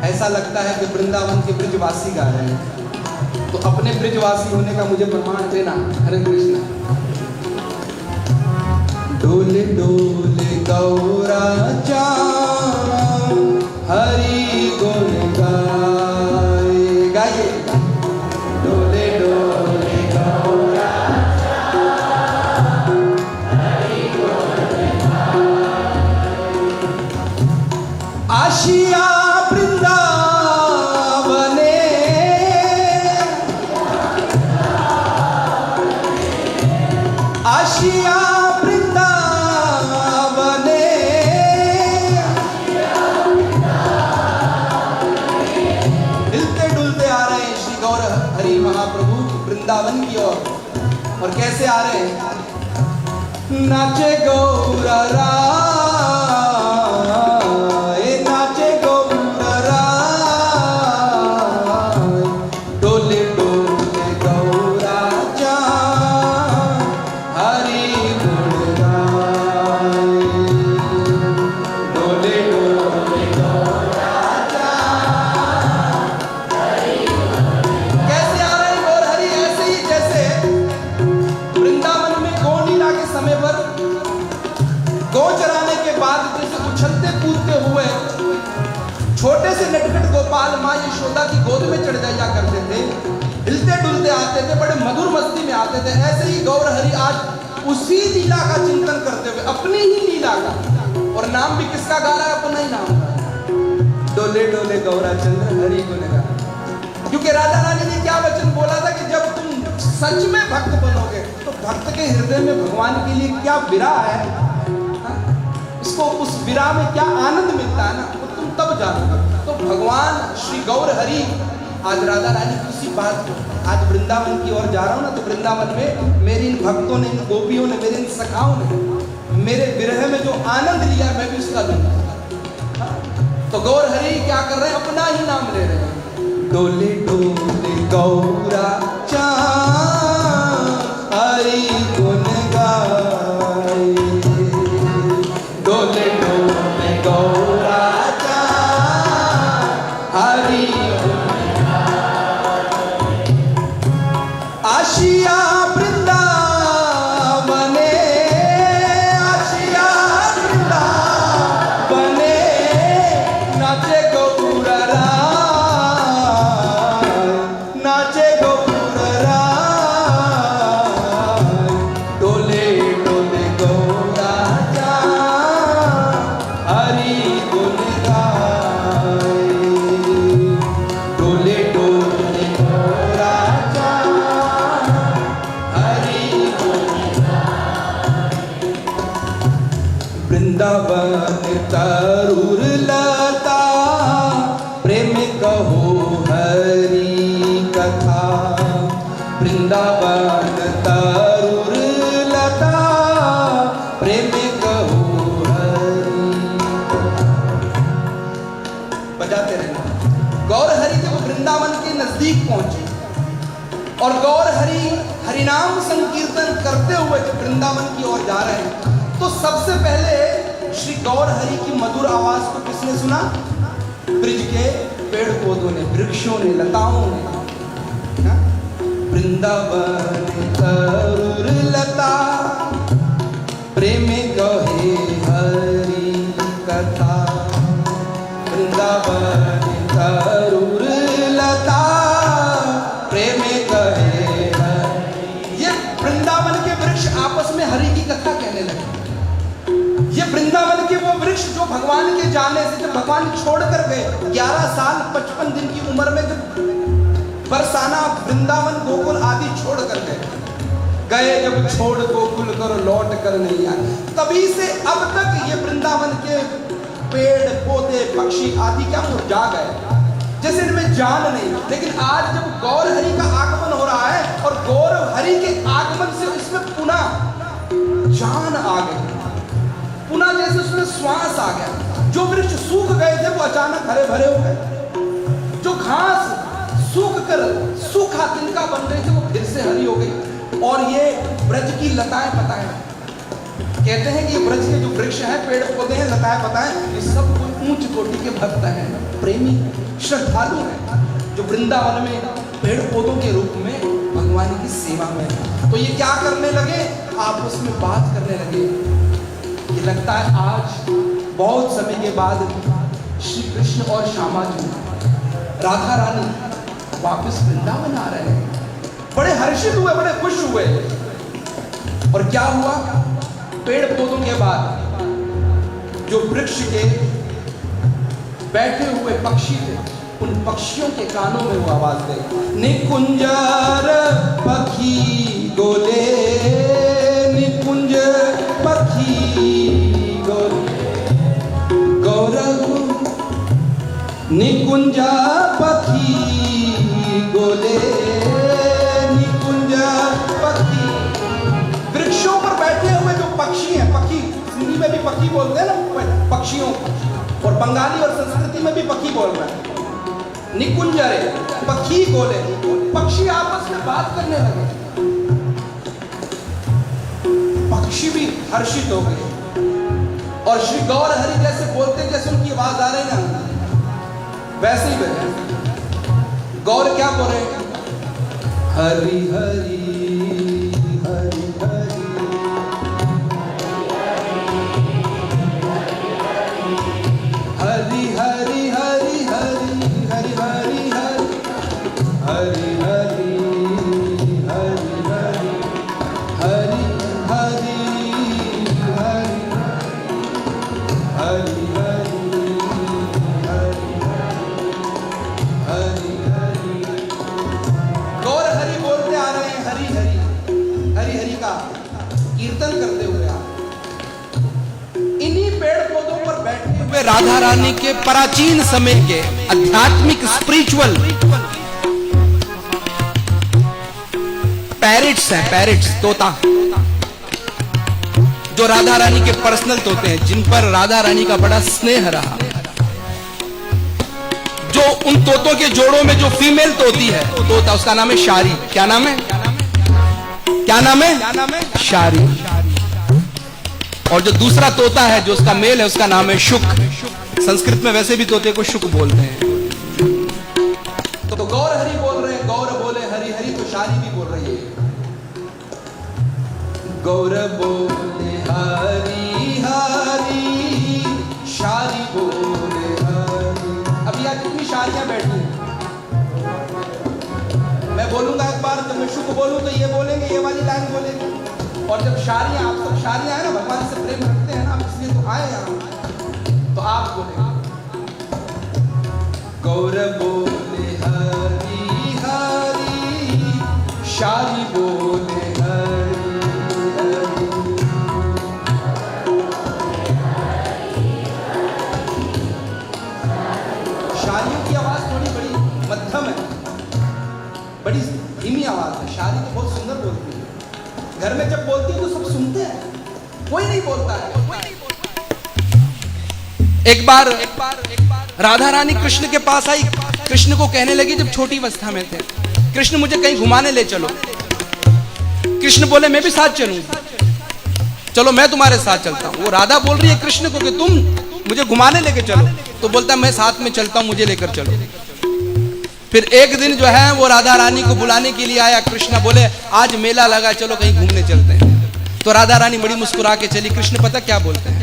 ऐसा लगता है कि वृंदावन के ब्रिजवासी गा रहे हैं, तो अपने ब्रिजवासी होने का मुझे प्रमाण देना। हरे कृष्ण। डोले डोले गौराचा हरि गुण गाए, गाइए। डोले डोले गौराचा हरि गुण गाए, आशिया आशिया वृंदावने, हिलते डुलते आ रहे हैं श्री गौरहरि महाप्रभु वृंदावन की ओर। और कैसे आ रहे हैं? नाचे गौरा गोपाल माँ यशोदा की गोद में चढ़ जाया करते थे, हिलते डुलते आते थे, बड़े मधुर मस्ती में आते थे। ऐसे ही गौर हरि आज उसी लीला का चिंतन करते हुए अपनी ही लीला का, और नाम भी किसका गा रहा है? अपना ही नाम गा रहा है, डोले डोले गौरा चंद्र हरि गुण गा। क्योंकि राधा रानी ने क्या वचन बोला था कि जब तुम सच में भक्त बनोगे तो भक्त के हृदय में भगवान के लिए क्या विरह है, इसको उस विरह में क्या आनंद मिलता है ना, वो तुम तब जानोगे। तो भगवान श्री गौर हरि आज राधा रानी की उसी बात को, आज वृंदावन की ओर जा रहा हूँ ना, तो वृंदावन में मेरे इन भक्तों ने, इन गोपियों ने, मेरे इन सखाओं ने मेरे विरह में जो आनंद लिया मैं भी उसका लूंगा। तो गौर हरि क्या कर रहे हैं? अपना ही नाम ले रहे हैं। डोले डोले गौरा चाँद हरि गुण गाए, डोले डोले गौरा चाँद हरि गुण गाए। आशिया वृंदावने, आशिया वृंदावने, नाचे गौर वृंदावन तरुर लता, प्रेम कहो हरि कथा। वृंदावन तरुर लता, प्रेम कहो हरि। बजाते रहना। गौर हरि जब वृंदावन के नजदीक पहुंचे और गौर हरि हरिनाम संकीर्तन करते हुए जब वृंदावन की ओर जा रहे हैं, तो सबसे पहले श्री गौर हरि की मधुर आवाज को किसने सुना? ब्रिज के पेड़ पौधों ने, वृक्षों ने, लताओं ने। वृंदावन तरुर लता, प्रेम कहे हरि कथा। वृंदावन तरुर लता, प्रेम कहे हरि। ये वृंदावन के वृक्ष आपस में हरि की कथा कहने लगे। ये वृंदावन के वो वृक्ष जो भगवान के जाने से, जब भगवान छोड़ कर गए 11 साल 55 दिन की उम्र में, जब बरसाना वृंदावन गोकुल आदि छोड़ कर गए, जब छोड़ गोकुल कर लौट कर नहीं आए, तभी से अब तक ये वृंदावन के पेड़ पौधे पक्षी आदि क्या मुरझा गए, जैसे इनमें जान नहीं। लेकिन आज जब गौर हरि का आगमन हो रहा है और गौर हरि के आगमन से इसमें पुनः जान आ गई, पुनः जैसे उसमें श्वास आ गया। जो वृक्ष सूख गए थे वो अचानक हरे भरे हो गए, जो घास सूख कर सूखा तिनका बन गई थी वो फिर से हरी हो गई। और ये ब्रज की लताएं पताएं, कहते हैं कि ब्रज के जो वृक्ष हैं, पेड़ पौधे हैं, लताएं पताएं, ये सब कोई ऊंच कोटि के भक्त हैं, प्रेमी श्रद्धालु हैं, जो वृंदावन में पेड़ पौधों के रूप में भगवान की सेवा में। तो ये क्या करने लगे? आपस में बात करने लगे। ये लगता है आज बहुत समय के बाद श्री कृष्ण और श्यामा जी, राधा रानी वापस वृंदावन आ रहे हैं। बड़े हर्षित हुए, बड़े खुश हुए। और क्या हुआ? पेड़ पौधों के बाद जो वृक्ष के बैठे हुए पक्षी थे, उन पक्षियों के कानों में वो आवाज गई, निकुंजर पक्षी गोले, निकुंज पक्षी गोले, गौरव निकुंज पक्षी गोले, निकुंज पक्षी। वृक्षों पर बैठे हुए जो पक्षी हैं, पक्षी हिंदी में भी पक्षी बोलते हैं ना, पक्षियों, और बंगाली और संस्कृति में भी पक्षी बोल रहे हैं। निकुंजरे पक्षी बोले, पक्षी आपस में बात करने लगे। पक्षी भी हर्षित हो गए और श्री गौर हरि जैसे बोलते, जैसे उनकी आवाज आ रही ना, वैसे ही बैठे। गौर क्या बोल रहे? हरि हरि हरि हरि, हरि हरि हरि हरि हरि का कीर्तन करते हुए आ रहे। इन्हीं पेड़ पौधों पर बैठे हुए राधा रानी के प्राचीन समय के आध्यात्मिक स्पिरिचुअल पैरेट्स हैं, पैरेट्स तोता, जो राधा रानी के पर्सनल तोते हैं, जिन पर राधा रानी का बड़ा स्नेह रहा। जो उन तोतों के जोड़ों में जो फीमेल तोती है तोता, उसका नाम है शारी। क्या नाम है? क्या नाम है? शारी। और जो दूसरा तोता है जो उसका मेल है, उसका नाम है शुक। संस्कृत में वैसे भी तोते को शुक बोलते हैं। तो गौर हरि बोल रहे हैं, गौर बोले हरि हरि, तो शारी भी बोल रही है गौर बोले हरि हरि, शारी बोले हरि। अब यहाँ कितनी शारियां बैठी हैं? मैं बोलूंगा एक बार, जब मैं शुक बोलूं तो ये बोलेंगे, ये वाली लाइन बोलेंगे। और जब शारियां, आप सब शारियां है ना, भगवान से प्रेम रखते हैं ना, आप इसलिए तो आए यहाँ, तो आप बोलेंगे गौर बोले हरि हरि, शारी बोले हरि हरि। शारियों की आवाज थोड़ी बड़ी मध्यम है, बड़ी धीमी आवाज है। शारी तो बहुत सुंदर बोलती है, घर में जब बोलती है तो सब सुनते हैं, कोई नहीं बोलता है। एक बार राधा रानी कृष्ण के पास आई, कृष्ण को कहने लगी, जब छोटी अवस्था में थे, कृष्ण मुझे कहीं घुमाने ले चलो। कृष्ण बोले मैं भी साथ चलूं। चलो मैं तुम्हारे साथ चलता हूं। वो राधा बोल रही है कृष्ण को कि तुम मुझे घुमाने लेके चलो, तो बोलता मैं साथ में चलता हूं, मुझे लेकर चलो। फिर एक दिन जो है वो राधा रानी को बुलाने के लिए आया। कृष्ण बोले आज मेला लगा, चलो कहीं घूमने चलते हैं। तो राधा रानी बड़ी मुस्कुरा के चली। कृष्ण पता क्या बोलते हैं?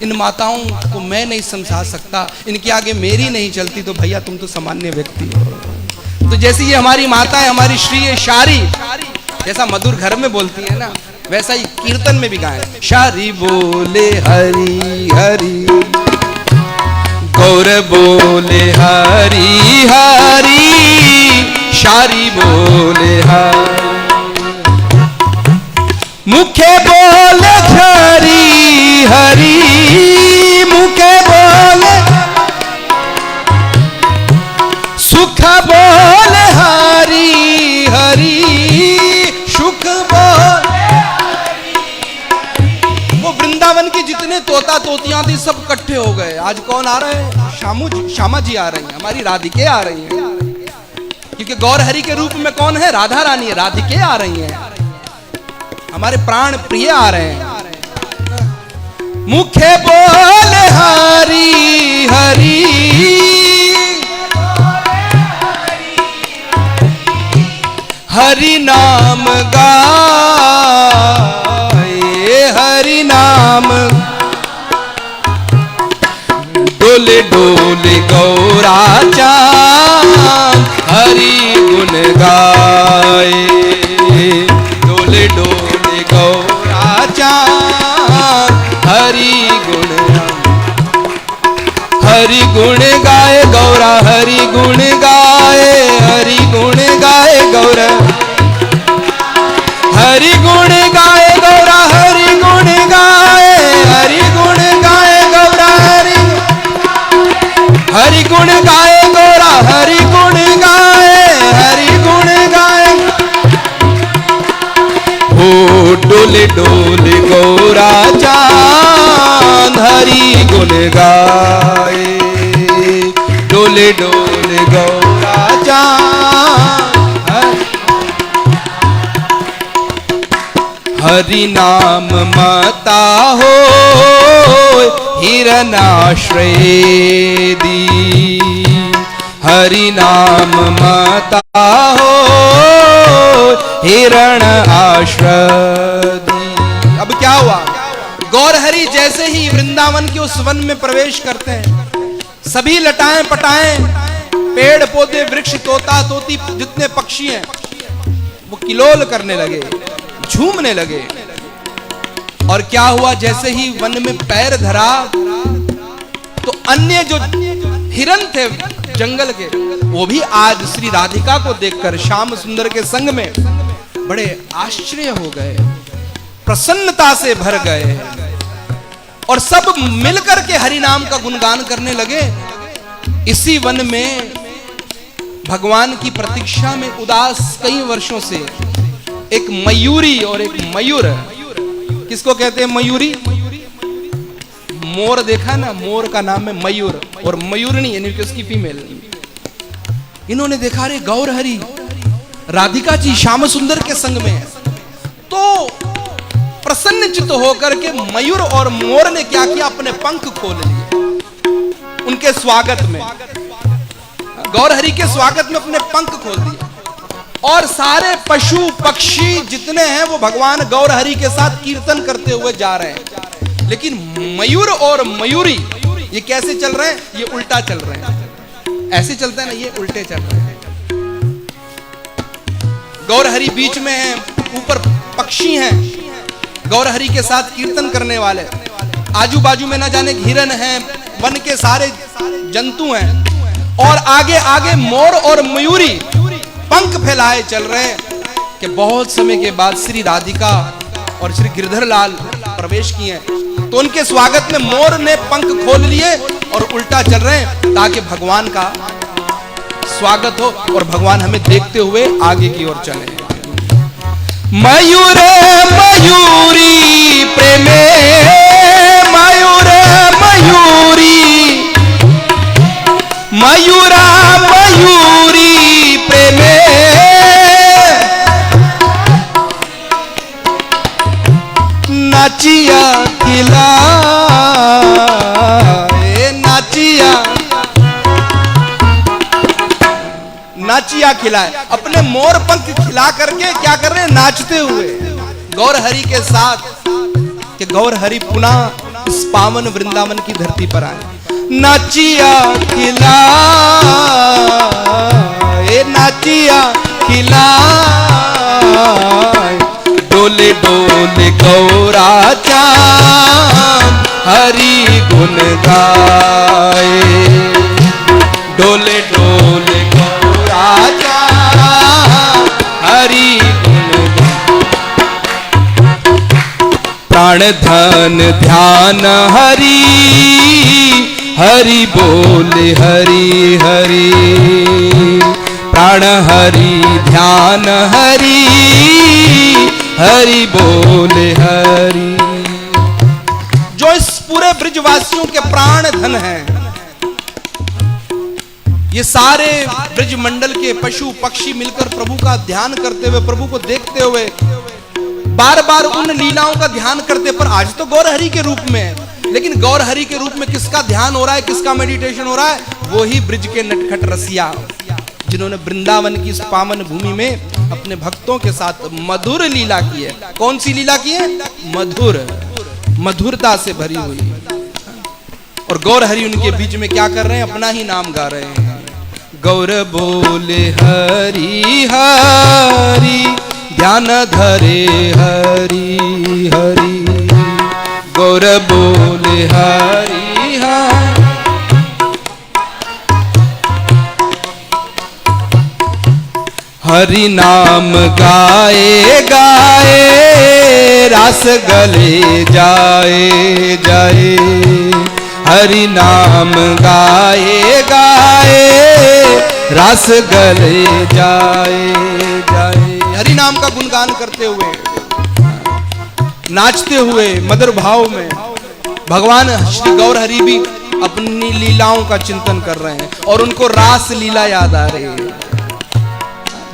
इन माताओं को मैं नहीं समझा सकता, इनके आगे मेरी नहीं चलती, तो भैया तुम तो सामान्य व्यक्ति हो। तो जैसी ये हमारी माता है, हमारी श्री है शारी, जैसा मधुर घर में बोलती है ना, वैसा ही कीर्तन में भी गाएं। शारी बोले हरि हरि, गौर बोले हरि हरि, शारी बोले हरि। मुखे बोले हरि हरि, मुखे बोले सुख बोले हरि हरि, सुख बोले हरि। वो वृंदावन के जितने तोता तोतियां थी सब इकट्ठे हो गए। आज कौन आ रहे हैं? श्यामा जी आ रही हैं, हमारी राधिके आ रही हैं, क्योंकि गौर हरि के रूप में कौन है? राधा रानी है। राधिके आ रही हैं, हमारे प्राण प्रिय आ रहे हैं। मुखे बोले हरि हरि, हरि नाम गाए, हरि नाम डोले डोले गौरा चाँद, हरि गुण गाए, डोले डोले गौरा चाँद, हरि गुण गाए गौरा, हरि गुण गाए, हरि गुण गाए गौरा, हरि गुण गाए गौरा, हरि गुण गाए, हरि गुण गाए गौरा, हरि गुण गाए गौरा, हरि गुण गाए, हरि गुण गाए। हो डोले डोले गौरा चाँद, हरि गुण गाए, डोले डोले गौरा चाँद। हरि नाम मता हो हिरणाश्रय दी, हरि नाम मता हो हिरण आश्रय दी। अब क्या हुआ? गौर हरि जैसे ही वृंदावन के उस वन में प्रवेश करते हैं, सभी लटाएं पटाएं, पेड़ पौधे वृक्ष तोता तोती जितने पक्षी हैं वो किलोल करने लगे, झूमने लगे। और क्या हुआ? जैसे ही वन में पैर धरा तो अन्य जो हिरन थे जंगल के, वो भी आज श्री राधिका को देखकर श्याम सुंदर के संग में बड़े आश्चर्य हो गए। प्रसन्नता से भर गए और सब मिलकर के हरि नाम का गुणगान करने लगे। इसी वन में भगवान की प्रतीक्षा में उदास कई वर्षों से एक मयूरी और एक मयूर, किसको कहते हैं मयूरी? मोर देखा ना, मोर का नाम है मयूर, और मयूरनी यानी कि उसकी फीमेल। इन्होंने देखा अरे गौर हरि राधिका जी श्याम सुंदर के संग में है, तो प्रसन्नचित्त होकर के मयूर और मोर ने क्या किया, अपने पंख खोल लिए उनके स्वागत में, गौर हरि के स्वागत में अपने पंख खोल दिए। और सारे पशु पक्षी जितने हैं वो भगवान गौर हरि के साथ कीर्तन करते हुए जा रहे हैं। लेकिन मयूर और मयूरी ये कैसे चल रहे हैं? ये उल्टा चल रहे हैं। ऐसे चलता है ना, ये उल्टे चल रहे हैं। गौर हरि बीच में है, ऊपर पक्षी हैं गौर हरि के साथ कीर्तन करने वाले, आजू बाजू में ना जाने हिरन हैं, वन के सारे जंतु हैं, और आगे आगे मोर और मयूरी पंख फैलाए चल रहे हैं। कि बहुत समय के बाद श्री राधिका और श्री गिरधर लाल प्रवेश किए, तो उनके स्वागत में मोर ने पंख खोल लिए और उल्टा चल रहे हैं, ताकि भगवान का स्वागत हो और भगवान हमें देखते हुए आगे की ओर चले। मयूर मयूरी प्रेमे, मयूर मयूरी, मयूरा मयूरी प्रेमे, नाचिया खिला, नाचिया नाचिया खिलाए, अपने मोर पंख खिला करके क्या कर रहे हैं, नाचते हुए गौर हरि के साथ, कि गौर हरि पुनः इस पावन वृंदावन की धरती पर आए। नाचिया खिला, नाचिया खिला, डोले डोले गौरा चांद हरि गुण गाए, डोले डोले गौरा चांद हरि गुण गाए। प्राण धन ध्यान हरि, हरि बोले हरि हरि, प्राण हरि ध्यान हरि, हरि बोले हरि। जो इस पूरे ब्रजवासियों के प्राण धन हैं, ये सारे ब्रज मंडल के पशु पक्षी मिलकर प्रभु का ध्यान करते हुए, प्रभु को देखते हुए बार बार उन लीलाओं का ध्यान करते। पर आज तो गौर हरि के रूप में, लेकिन गौर हरि के रूप में किसका ध्यान हो रहा है, किसका मेडिटेशन हो रहा है? वो ही ब्रज के नटखट रसिया, जिन्होंने वृंदावन की इस पावन भूमि में अपने भक्तों के साथ मधुर लीला की है। कौन सी लीला की है? मधुर, मधुरता से भरी हुई। और गौर हरि उनके बीच में क्या कर रहे हैं? अपना ही नाम गा रहे हैं। गौर बोले हरि हरि, ध्यान धरे हरि हरि, गौर बोले हरि हरि। हरि नाम गाए गाए, रास गले जाए जाए, हरि नाम गाए गाए, रास गले जाए जाए। हरि नाम का गुणगान करते हुए, नाचते हुए मधुर भाव में भगवान श्री गौर हरि भी अपनी लीलाओं का चिंतन कर रहे हैं, और उनको रास लीला याद आ रही है,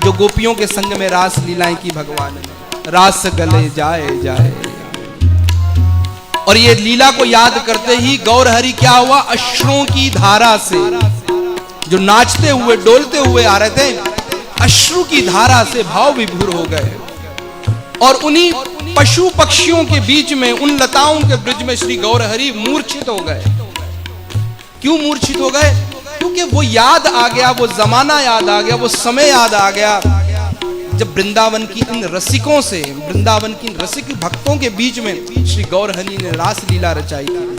जो गोपियों के संग में रास लीलाएं की भगवान ने। रास गले जाए जाए, और ये लीला को याद करते ही गौर हरि क्या हुआ? अश्रुओं की धारा से, जो नाचते हुए डोलते हुए आ रहे थे, अश्रु की धारा से भाव विभोर हो गए। और उन्हीं पशु पक्षियों के बीच में, उन लताओं के ब्रिज में श्री गौर हरि मूर्छित हो गए। क्यों मूर्छित हो गए? क्योंकि वो याद आ गया, वो जमाना याद आ गया, वो समय याद आ गया, जब वृंदावन की इन रसिकों से, वृंदावन की इन रसिक भक्तों के बीच में श्री गौर हरि ने रास लीला रचाई थी।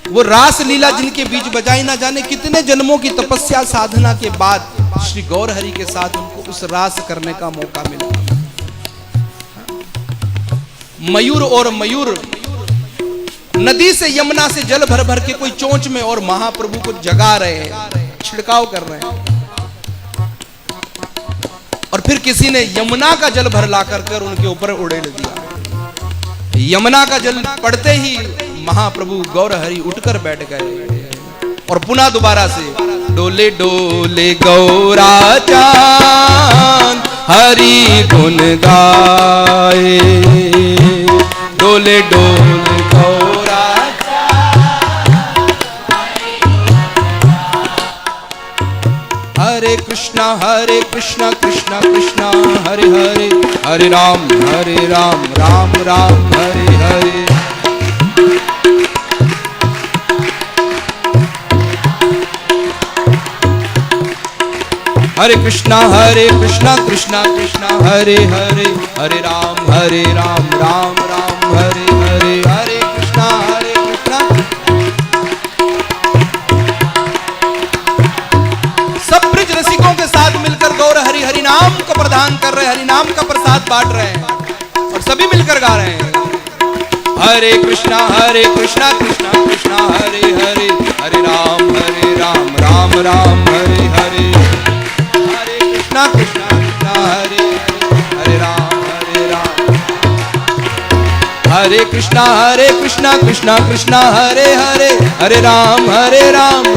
वो रास लीला जिनके बीच बजाई, ना जाने कितने जन्मों की तपस्या साधना के बाद श्री गौर हरि के साथ उनको उस रास करने का मौका मिला। मयूर और मयूर नदी से यमुना से जल भर भर के कोई चोंच में और महाप्रभु को जगा रहे हैं, छिड़काव कर रहे हैं। और फिर किसी ने यमुना का जल भर ला कर उनके ऊपर उड़ेल दिया। यमुना का जल पड़ते ही महाप्रभु गौर हरि उठकर बैठ गए और पुनः दोबारा से डोले डोले गौरा चांद हरि गुण गाए, डोले डोले गौरा चांद हरे कृष्णा कृष्णा कृष्णा हरे हरे, हरे राम राम राम हरे हरे। हरे कृष्णा कृष्णा कृष्णा हरे हरे, हरे राम राम राम हरे हरे। हरे कृष्णा सब ब्रज रसिकों के साथ मिलकर गौर हरि हरि नाम को प्रदान कर रहे हैं, हरि नाम का प्रसाद बांट रहे हैं और सभी मिलकर गा रहे हैं। हरे कृष्णा कृष्णा कृष्णा हरे हरे, हरे राम राम राम हरे हरे। कृष्णा कृष्णा हरे हरे राम हरे कृष्णा कृष्णा हरे हरे, हरे राम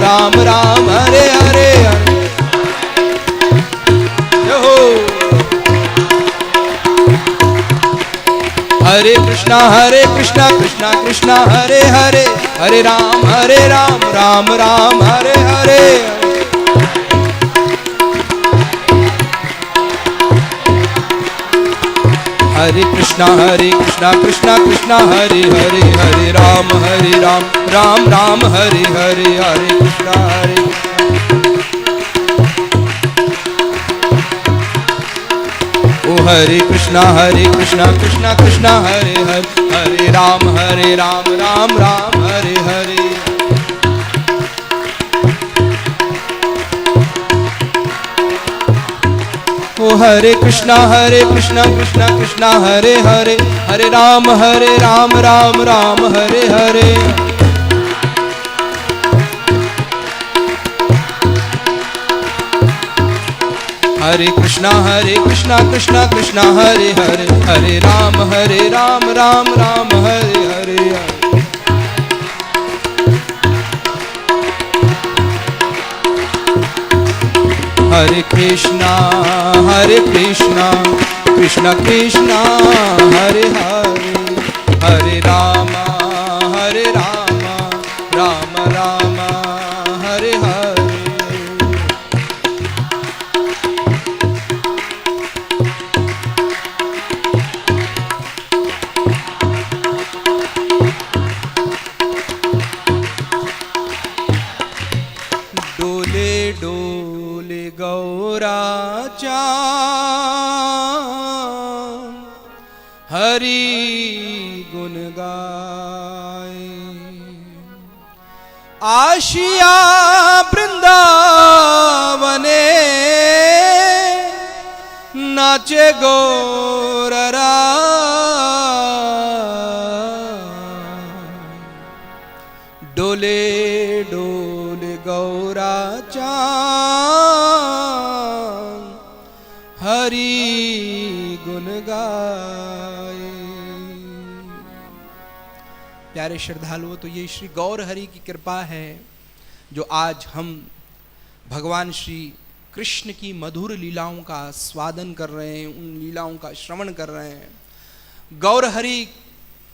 राम राम हरे हरे। हरे कृष्णा कृष्णा हरे हरे, हरे राम राम राम हरे हरे। हरे कृष्णा कृष्णा हरे हरे, हरे राम राम राम हरे हरे। हरे कृष्णा ओ हरे कृष्णा कृष्णा हरे हरे, हरे राम राम राम हरे हरे। ओ हरे कृष्णा कृष्णा हरे हरे, हरे राम राम राम हरे हरे। हरे कृष्णा कृष्णा हरे हरे, हरे राम राम राम हरे हरे। हरे कृष्णा कृष्णा कृष्णा हरे हरे, हरे राम राम राम हरे हरे। डोले डोले गौरा चांद हरि गुण गाए, आशिया वृंदावने नाचे गौररा। डोले डोले गौरा चांद हरि गुण गाए। प्यारे श्रद्धालुओं, तो ये श्री गौर हरि की कृपा है जो आज हम भगवान श्री कृष्ण की मधुर लीलाओं का स्वादन कर रहे हैं, उन लीलाओं का श्रवण कर रहे हैं। गौर हरि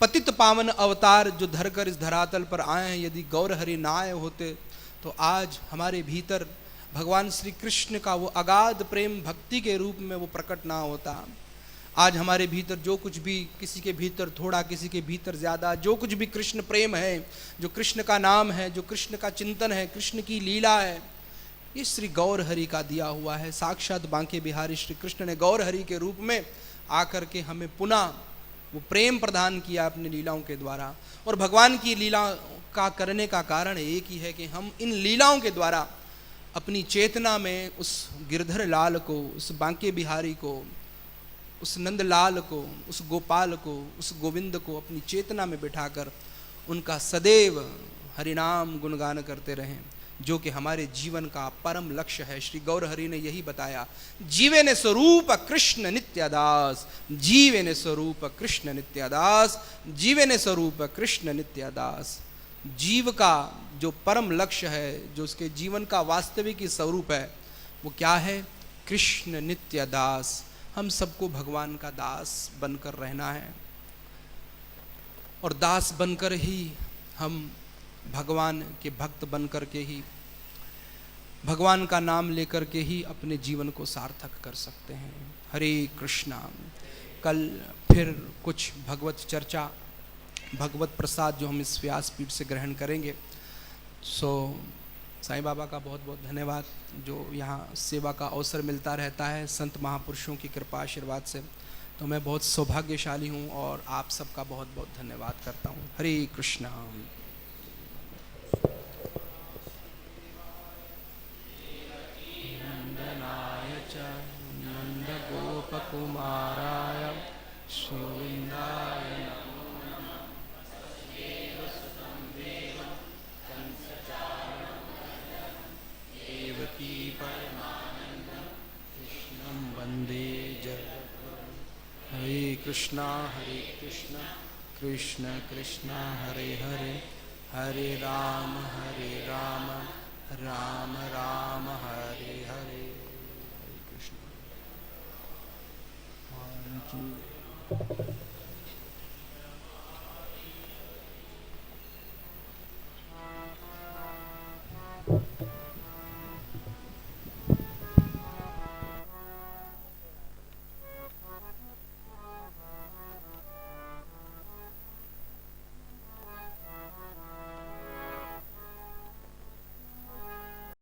पतित पावन अवतार जो धरकर इस धरातल पर आए हैं, यदि गौर हरि ना आए होते तो आज हमारे भीतर भगवान श्री कृष्ण का वो अगाध प्रेम भक्ति के रूप में वो प्रकट ना होता। आज हमारे भीतर जो कुछ भी, किसी के भीतर थोड़ा, किसी के भीतर ज़्यादा, जो कुछ भी कृष्ण प्रेम है, जो कृष्ण का नाम है, जो कृष्ण का चिंतन है, कृष्ण की लीला है, ये श्री गौर हरि का दिया हुआ है। साक्षात बांके बिहारी श्री कृष्ण ने गौर हरि के रूप में आकर के हमें पुनः वो प्रेम प्रदान किया अपनी लीलाओं के द्वारा। और भगवान की लीला का करने का कारण एक ही है कि हम इन लीलाओं के द्वारा अपनी चेतना में उस गिरधर लाल को, उस बांके बिहारी को उस नंदलाल को, उस गोपाल को, उस गोविंद को अपनी चेतना में बिठाकर उनका सदैव हरिनाम गुणगान करते रहें, जो कि हमारे जीवन का परम लक्ष्य है। श्री गौर हरि ने यही बताया, जीवे ने स्वरूप कृष्ण नित्यदास, जीवे ने स्वरूप कृष्ण नित्यदास, जीवे ने स्वरूप कृष्ण नित्यदास। जीव का जो परम लक्ष्य है, जो उसके जीवन का वास्तविक स्वरूप है, वो क्या है? कृष्ण नित्यदास। हम सबको भगवान का दास बनकर रहना है, और दास बनकर ही हम भगवान के भक्त बनकर के ही, भगवान का नाम लेकर के ही अपने जीवन को सार्थक कर सकते हैं। हरे कृष्णा। कल फिर कुछ भगवत चर्चा, भगवत प्रसाद जो हम इस व्यासपीठ से ग्रहण करेंगे। साईं बाबा का बहुत बहुत धन्यवाद, जो यहाँ सेवा का अवसर मिलता रहता है संत महापुरुषों की कृपा आशीर्वाद से। तो मैं बहुत सौभाग्यशाली हूँ और आप सबका बहुत बहुत धन्यवाद करता हूँ। हरे कृष्णा। नंदनाय च नंदगोपकुमाराय श्रीगोविन्दाय नमो नमः। देवकी परमानन्दं कृष्णं वन्दे जगद्गुरुं। हरे कृष्णा कृष्ण कृष्ण हरे हरे, हरे राम राम राम हरे हरे। हरे कृष्ण। Thank you.